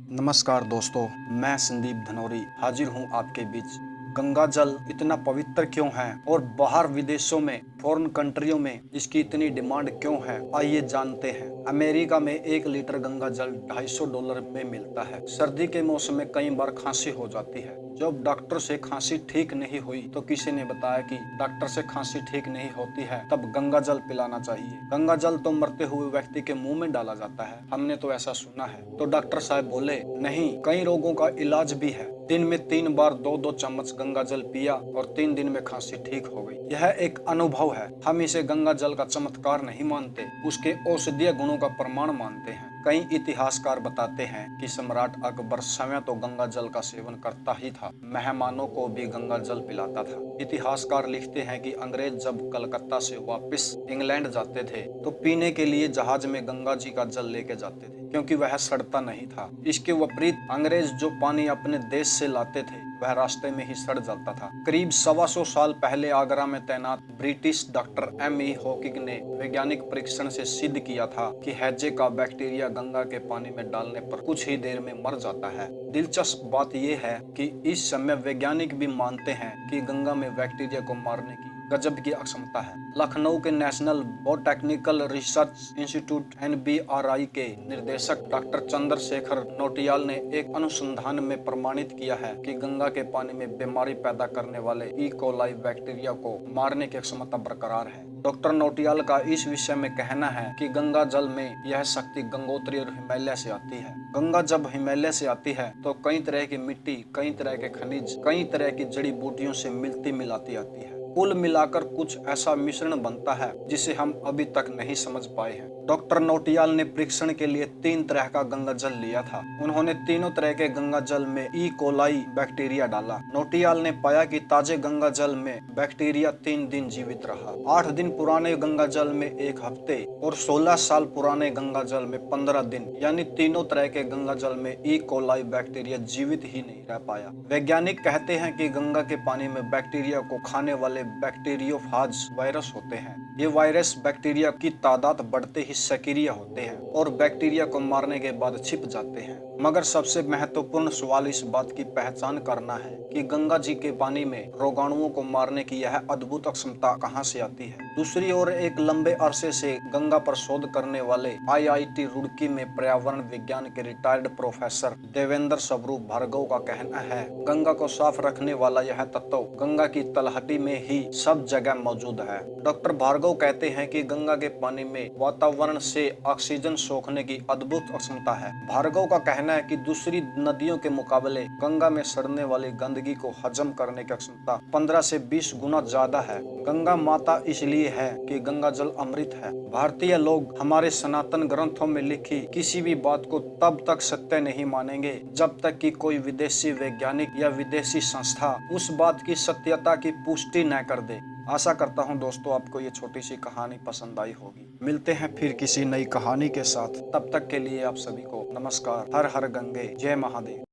नमस्कार दोस्तों, मैं संदीप धनौरी हाजिर हूँ आपके बीच। गंगा जल इतना पवित्र क्यों है और बाहर विदेशों में फॉरेन कंट्रियों में इसकी इतनी डिमांड क्यों है, आइए जानते हैं। अमेरिका में 1 लीटर गंगा जल $250 में मिलता है। सर्दी के मौसम में कई बार खांसी हो जाती है। जब डॉक्टर से खांसी ठीक नहीं हुई तो किसी ने बताया कि डॉक्टर से खांसी ठीक नहीं होती है तब गंगा जल पिलाना चाहिए। गंगा जल तो मरते हुए व्यक्ति के मुंह में डाला जाता है, हमने तो ऐसा सुना है। तो डॉक्टर साहब बोले नहीं, कई रोगों का इलाज भी है। दिन में 3 बार 2-2 चम्मच गंगा जल पिया और 3 दिन में खांसी ठीक हो गई। यह एक अनुभव है। हम इसे गंगा जल का चमत्कार नहीं मानते, उसके औषधीय गुणों का प्रमाण मानते हैं। कई इतिहासकार बताते हैं कि सम्राट अकबर स्वयं तो गंगा जल का सेवन करता ही था, मेहमानों को भी गंगा जल पिलाता था। इतिहासकार लिखते हैं कि अंग्रेज जब कलकत्ता से वापस इंग्लैंड जाते थे तो पीने के लिए जहाज में गंगा जी का जल लेके जाते थे, क्योंकि वह सड़ता नहीं था। इसके विपरीत अंग्रेज जो पानी अपने देश से लाते थे वह रास्ते में ही सड़ जाता था। करीब 125 साल पहले आगरा में तैनात ब्रिटिश डॉक्टर M.E. हॉकिंग ने वैज्ञानिक परीक्षण से सिद्ध किया था कि हैजे का बैक्टीरिया गंगा के पानी में डालने पर कुछ ही देर में मर जाता है। दिलचस्प बात यह है कि इस समय वैज्ञानिक भी मानते हैं कि गंगा में बैक्टीरिया को मारने की गजब की क्षमता है। लखनऊ के national botanical research institute NBRI के निर्देशक डॉक्टर चंद्रशेखर नोटियाल ने एक अनुसंधान में प्रमाणित किया है कि गंगा के पानी में बीमारी पैदा करने वाले ई कोलाई बैक्टीरिया को मारने की क्षमता बरकरार है। डॉक्टर नोटियाल का इस विषय में कहना है कि गंगा जल में यह शक्ति गंगोत्री और हिमालय से आती है। गंगा जब हिमालय से आती है तो कई तरह की मिट्टी, कई तरह के खनिज, कई तरह की जड़ी बूटियों से मिलती मिलाती आती है। कुल मिलाकर कुछ ऐसा मिश्रण बनता है जिसे हम अभी तक नहीं समझ पाए हैं। डॉक्टर नोटियाल ने परीक्षण के लिए 3 तरह का गंगा जल लिया था। उन्होंने तीनों तरह के गंगा जल में ई कोलाई बैक्टीरिया डाला। नोटियाल ने पाया कि ताजे गंगा जल में बैक्टीरिया 3 दिन जीवित रहा। 8 दिन पुराने गंगा जल में 1 हफ्ते और 16 साल पुराने गंगा जल में 15 दिन, यानी तीनों तरह के गंगा जल में ई कोलाई बैक्टीरिया जीवित ही नहीं रह पाया। वैज्ञानिक कहते हैं कि गंगा के पानी में बैक्टीरिया को खाने वाले बैक्टीरियोफाज वायरस होते हैं। ये वायरस बैक्टीरिया की तादाद बढ़ते ही सक्रिय होते हैं और बैक्टीरिया को मारने के बाद छिप जाते हैं। मगर सबसे महत्वपूर्ण सवाल इस बात की पहचान करना है कि गंगा जी के पानी में रोगाणुओं को मारने की यह अद्भुत क्षमता कहां से आती है। दूसरी ओर एक लंबे अरसे से गंगा पर शोध करने वाले IIT रुड़की में पर्यावरण विज्ञान के रिटायर्ड प्रोफेसर देवेंद्र स्वरूप भार्गव का कहना है, गंगा को साफ रखने वाला यह तत्व गंगा की तलहटी में ही सब जगह मौजूद है। डॉक्टर भार्गव कहते हैं कि गंगा के पानी में वातावरण से ऑक्सीजन सोखने की अद्भुत क्षमता है। भार्गव का कहना है कि दूसरी नदियों के मुकाबले गंगा में सड़ने वाली गंदगी को हजम करने की क्षमता 15 से 20 गुना ज्यादा है। गंगा माता इसलिए है कि गंगा जल अमृत है। भारतीय लोग हमारे सनातन ग्रंथों में लिखी किसी भी बात को तब तक सत्य नहीं मानेंगे जब तक कि कोई विदेशी वैज्ञानिक या विदेशी संस्था उस बात की सत्यता की पुष्टि न कर दे। आशा करता हूँ दोस्तों आपको ये छोटी सी कहानी पसंद आई होगी। मिलते हैं फिर किसी नई कहानी के साथ, तब तक के लिए आप सभी को नमस्कार। हर हर गंगे, जय महादेव।